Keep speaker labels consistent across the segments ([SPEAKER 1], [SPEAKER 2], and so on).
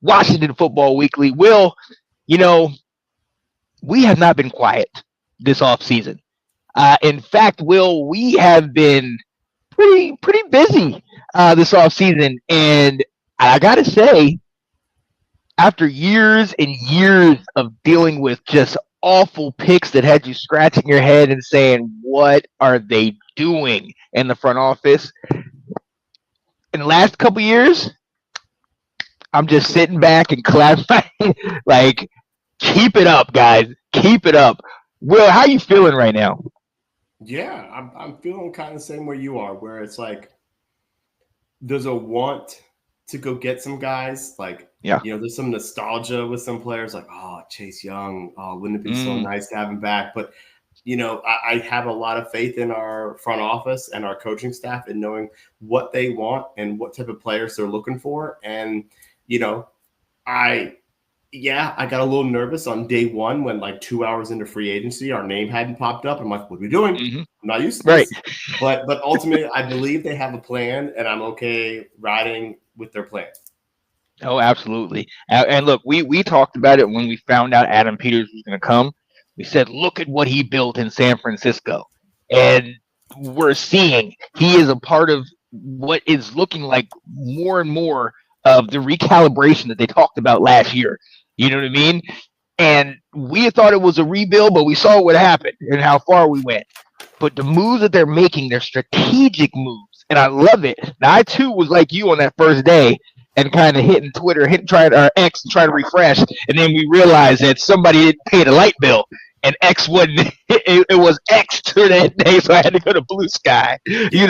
[SPEAKER 1] Washington Football Weekly. Will, you know, we have not been quiet this offseason. In fact, Will, we have been pretty busy this offseason. And I got to say, after years and years of dealing with just awful picks that had you scratching your head and saying, what are they doing in the front office? In the last couple years, I'm just sitting back and clapping, like, keep it up, guys. Keep it up. Will, how you feeling right now?
[SPEAKER 2] Yeah, I'm feeling kind of the same way you are, where it's like there's a want to go get some guys. Like,
[SPEAKER 1] Yeah.
[SPEAKER 2] There's some nostalgia with some players, like, oh, Chase Young, oh, wouldn't it be so nice to have him back? But, I have a lot of faith in our front office and our coaching staff in knowing what they want and what type of players they're looking for. And, I got a little nervous on day one when, like, 2 hours into free agency, our name hadn't popped up. I'm like, what are we doing?
[SPEAKER 1] Mm-hmm.
[SPEAKER 2] I'm not used to this. But ultimately, I believe they have a plan, and I'm okay riding with their plan.
[SPEAKER 1] Oh, absolutely. And look, we talked about it when we found out Adam Peters was going to come. We said, look at what he built in San Francisco. And we're seeing he is a part of what is looking like more and more of the recalibration that they talked about last year. You know what I mean? And we thought it was a rebuild, but we saw what happened and how far we went. But the moves that they're making, they're strategic moves. And I love it. Now, I, too, was like you on that first day and kind of hitting Twitter, our X and trying to refresh. And then we realized that somebody didn't pay the light bill. And X wasn't, it was X to that day, so I had to go to Blue Sky,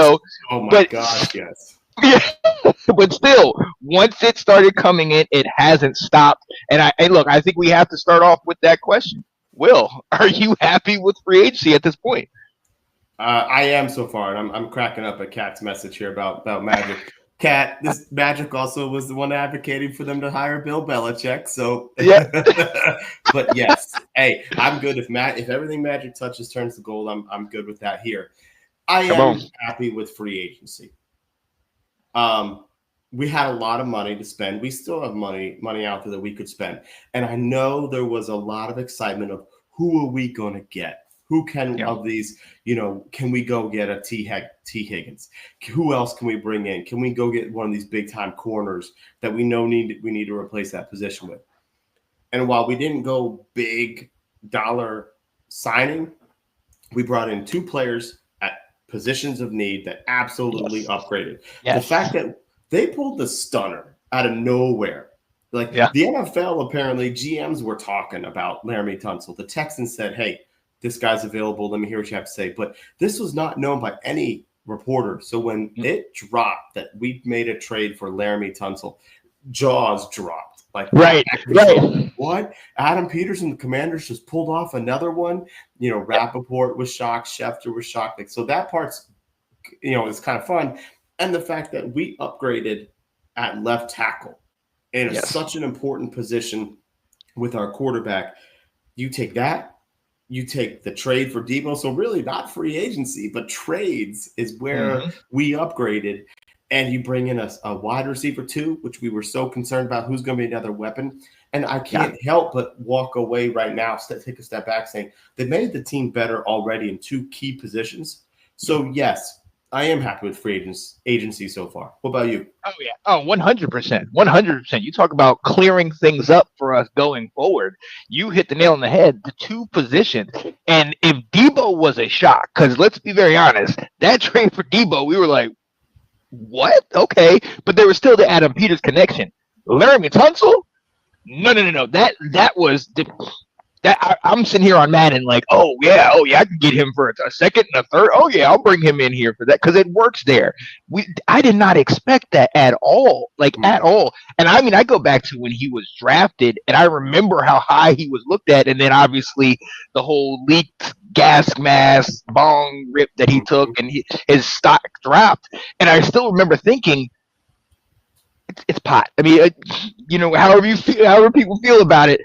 [SPEAKER 2] Oh, my gosh, yes.
[SPEAKER 1] Yeah, but still, once it started coming in, it hasn't stopped. And look, I think we have to start off with that question. Will, are you happy with free agency at this point?
[SPEAKER 2] I am so far, and I'm cracking up at Kat's message here about Magic. Kat, this Magic also was the one advocating for them to hire Bill Belichick. So,
[SPEAKER 1] yeah.
[SPEAKER 2] But yes, hey, I'm good if everything Magic touches turns to gold. I'm good with that here. I am happy with free agency. We had a lot of money to spend. We still have money out there that we could spend. And I know there was a lot of excitement of who are we going to get? Who can of these, can we go get a T. Higgins? Who else can we bring in? Can we go get one of these big time corners that we know we need to replace that position with? And while we didn't go big dollar signing, we brought in two players at positions of need that absolutely upgraded. The fact that they pulled the stunner out of nowhere. Like the NFL, apparently GMs were talking about Laramie Tunsil. The Texans said, hey, this guy's available. Let me hear what you have to say. But this was not known by any reporter. So when it dropped that we made a trade for Laramie Tunsil, jaws dropped. Like,
[SPEAKER 1] right.
[SPEAKER 2] What? Adam Peters and the Commanders just pulled off another one. Rappaport was shocked. Schefter was shocked. Like, so that part's, is kind of fun. And the fact that we upgraded at left tackle in such an important position with our quarterback, you take that. You take the trade for Debo. So really not free agency, but trades is where we upgraded. And you bring in a wide receiver too, which we were so concerned about who's going to be another weapon. And I can't help but walk away right now, take a step back saying they made the team better already in two key positions. So yes, I am happy with free agency so far. What about you?
[SPEAKER 1] Oh, yeah. Oh, 100%. 100%. You talk about clearing things up for us going forward. You hit the nail on the head, the two positions. And if Debo was a shock, because let's be very honest, that trade for Debo, we were like, what? Okay. But there was still the Adam Peters connection. Laramie Tunsil? No. That was I'm sitting here on Madden like, oh yeah, I can get him for a second and a third. Oh yeah, I'll bring him in here for that because it works there. I did not expect that at all, at all. And I mean, I go back to when he was drafted, and I remember how high he was looked at, and then obviously the whole leaked gas mask bong rip that he took, and his stock dropped. And I still remember thinking, it's pot. I mean, however people feel about it.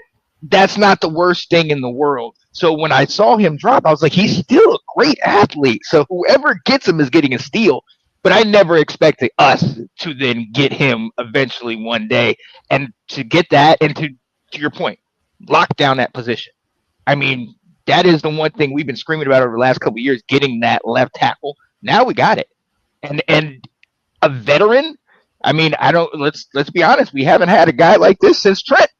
[SPEAKER 1] That's not the worst thing in the world. So when I saw him drop, I was like, he's still a great athlete. So whoever gets him is getting a steal. But I never expected us to then get him eventually one day, and to get that, and to your point, lock down that position. I mean, that is the one thing we've been screaming about over the last couple of years, getting that left tackle. Now we got it, and a veteran. I mean, I don't. Let's be honest. We haven't had a guy like this since Trent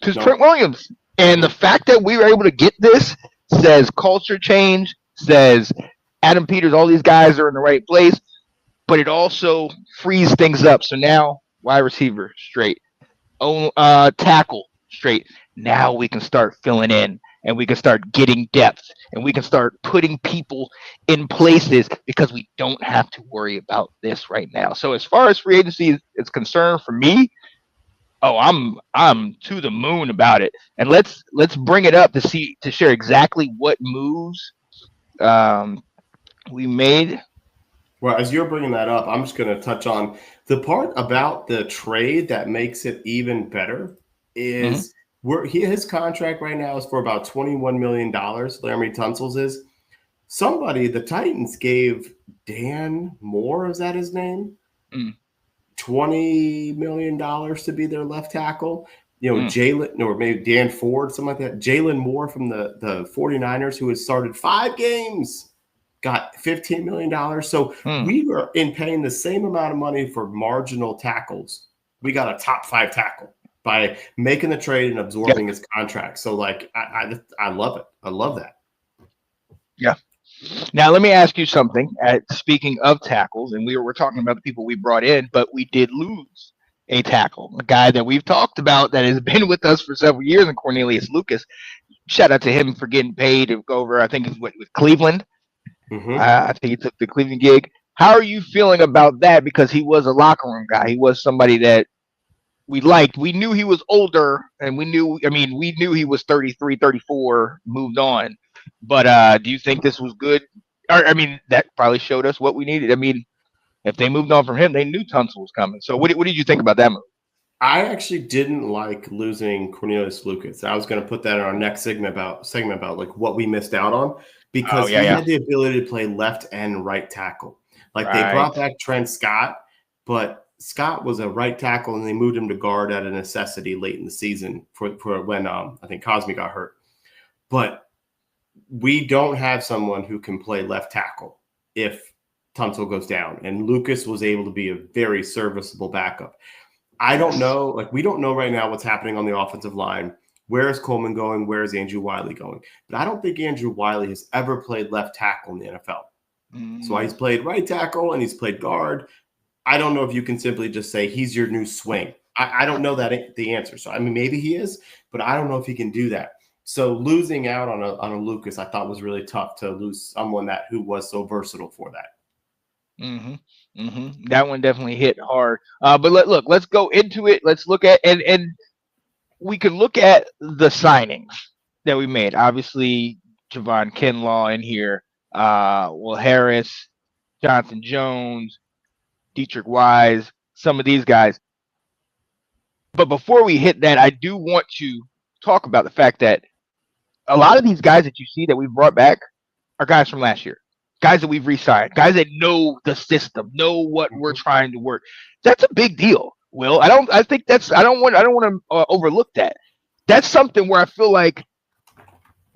[SPEAKER 2] No.
[SPEAKER 1] Williams, and the fact that we were able to get this says culture change. Says Adam Peters, all these guys are in the right place, but it also frees things up. So now wide receiver straight, tackle straight. Now we can start filling in, and we can start getting depth, and we can start putting people in places because we don't have to worry about this right now. So as far as free agency is concerned, for me, oh, I'm to the moon about it. And let's bring it up to share exactly what moves um, we made.
[SPEAKER 2] Well, as you're bringing that up, I'm just going to touch on the part about the trade that makes it even better is his contract right now is for about $21 million. Laramie Tunsil's is. Somebody, the Titans gave Dan Moore, is that his name? $20 million to be their left tackle. Jalen, or maybe Dan Ford, something like that. Jalen Moore from the 49ers, who has started 5 games, got $15 million. So we were in paying the same amount of money for marginal tackles. We got a top 5 tackle by making the trade and absorbing his contract. So, like, I love it. I love that.
[SPEAKER 1] Yeah. Now, let me ask you something. Speaking of tackles, and we're talking about the people we brought in, but we did lose a tackle, a guy that we've talked about that has been with us for several years, and Cornelius Lucas. Shout out to him for getting paid to go over, I think it's with Cleveland. I think he took the Cleveland gig. How are you feeling about that? Because he was a locker room guy. He was somebody that we liked. We knew he was older, and we knew he was 33, 34, moved on. But do you think this was good? That probably showed us what we needed. I mean, if they moved on from him, they knew Tunsil was coming. So what did you think about that move?
[SPEAKER 2] I actually didn't like losing Cornelius Lucas. I was going to put that in our next segment about like what we missed out on, because he had the ability to play left and right tackle. Like they brought back Trent Scott, but Scott was a right tackle, and they moved him to guard at a necessity late in the season for when I think Cosme got hurt. But we don't have someone who can play left tackle if Tunsil goes down, and Lucas was able to be a very serviceable backup. I don't know, like we don't know right now what's happening on the offensive line. Where is Coleman going? Where is Andrew Wiley going? But I don't think Andrew Wiley has ever played left tackle in the NFL. So he's played right tackle and he's played guard. I don't know if you can simply just say he's your new swing. I don't know that the answer. So, I mean, maybe he is, but I don't know if he can do that. So losing out on a Lucas, I thought was really tough to lose someone who was so versatile for that.
[SPEAKER 1] That one definitely hit hard. But let's go into it. Let's look at and we could look at the signings that we made. Obviously, Javon Kinlaw in here. Will Harris, Jonathan Jones, Dietrich Wise, some of these guys. But before we hit that, I do want to talk about the fact that a lot of these guys that you see that we've brought back are guys from last year. Guys that we've re-signed, guys that know the system, know what we're trying to work. That's a big deal, Will. I don't want to overlook that. That's something where I feel like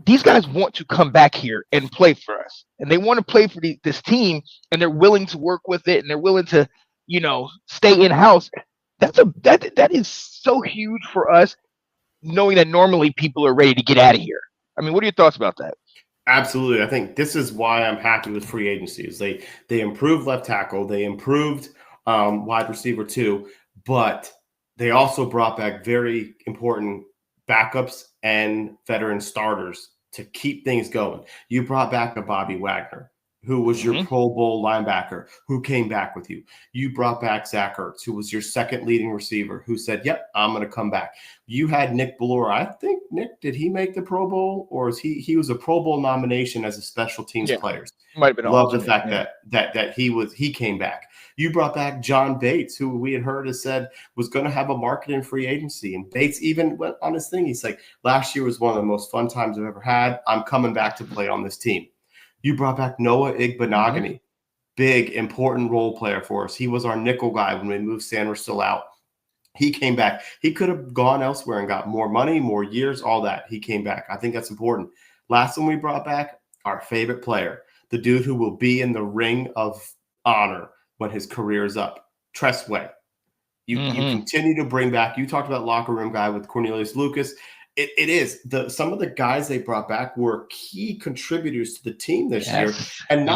[SPEAKER 1] these guys want to come back here and play for us, and they want to play for this team, and they're willing to work with it, and they're willing to, stay in house. That is so huge for us, knowing that normally people are ready to get out of here. I mean, what are your thoughts about that?
[SPEAKER 2] Absolutely. I think this is why I'm happy with free agencies. They improved left tackle. They improved wide receiver too, but they also brought back very important backups and veteran starters to keep things going. You brought back a Bobby Wagner, who was your Pro Bowl linebacker, who came back with you. You brought back Zach Ertz, who was your second leading receiver, who said, yep, I'm going to come back. You had Nick Bellore. I think, Nick, did he make the Pro Bowl? Or is he was a Pro Bowl nomination as a special teams player.
[SPEAKER 1] Might have been.
[SPEAKER 2] Love the fact that he came back. You brought back John Bates, who we had heard has said was going to have a market in free agency. And Bates even went on his thing. He's like, last year was one of the most fun times I've ever had. I'm coming back to play on this team. You brought back Noah Igbenogany, big, important role player for us. He was our nickel guy when we moved Sanders still out. He came back. He could have gone elsewhere and got more money, more years, all that. He came back. I think that's important. Last one we brought back, our favorite player, the dude who will be in the ring of honor when his career is up, Tressway. You continue to bring back. You talked about locker room guy with Cornelius Lucas. It is some of the guys they brought back were key contributors to the team this year, and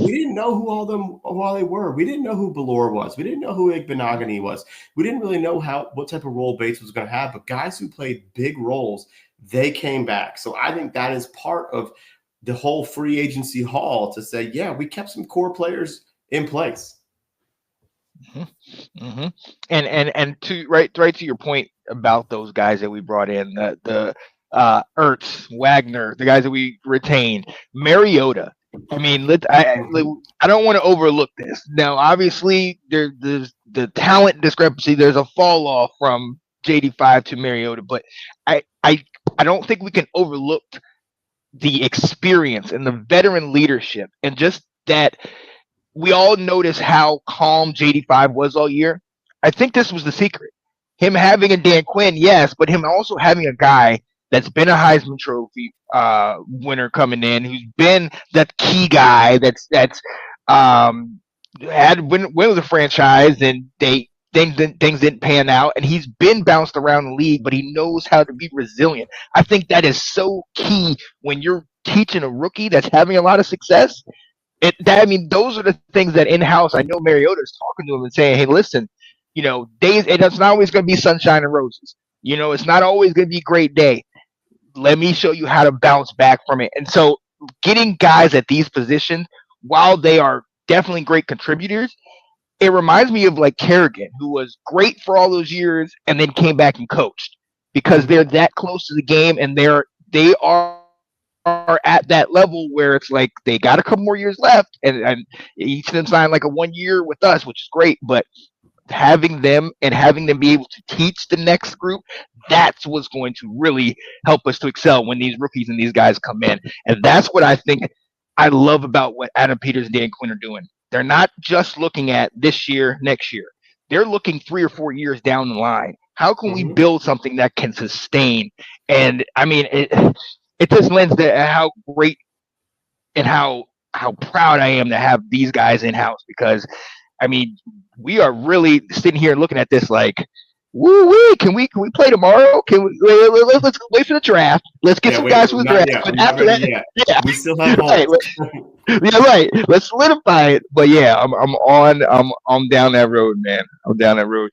[SPEAKER 2] we didn't know who all they were. We didn't know who Belor was. We didn't know who Igbenogany was. We didn't really know what type of role Bates was going to have. But guys who played big roles, they came back. So I think that is part of the whole free agency haul to say, yeah, we kept some core players in place.
[SPEAKER 1] And to right to your point about those guys that we brought in, the Ertz, Wagner, the guys that we retained, Mariota. I mean, I don't want to overlook this. Now, obviously, there's the talent discrepancy. There's a fall off from JD5 to Mariota, but I don't think we can overlook the experience and the veteran leadership and just that. We all notice how calm JD5 was all year. I think this was the secret. Him having a Dan Quinn, yes, but him also having a guy that's been a Heisman Trophy winner coming in, who's been that key guy that's had win with the franchise, and things didn't pan out, and he's been bounced around the league, but he knows how to be resilient. I think that is so key when you're teaching a rookie that's having a lot of success. Those are the things that in-house, I know Mariota is talking to him and saying, hey, listen, it's not always going to be sunshine and roses. It's not always going to be a great day. Let me show you how to bounce back from it. And so getting guys at these positions, while they are definitely great contributors, it reminds me of like Kerrigan, who was great for all those years and then came back and coached because they're that close to the game and they are at that level where it's like they got a couple more years left, and each of them signed like a 1 year with us, which is great. But having them be able to teach the next group, that's what's going to really help us to excel when these rookies and these guys come in. And that's what I think I love about what Adam Peters and Dan Quinn are doing. They're not just looking at this year, next year. They're looking 3 or 4 years down the line. How can we build something that can sustain? And I mean, it just lends to how great and how proud I am to have these guys in house, because I mean, we are really sitting here looking at this like, woo wee, can we play tomorrow? Let's wait for the draft. Let's get some guys for the draft. But after that,
[SPEAKER 2] we still have
[SPEAKER 1] right. Let's solidify it. But yeah, I'm down that road, man. I'm down that road.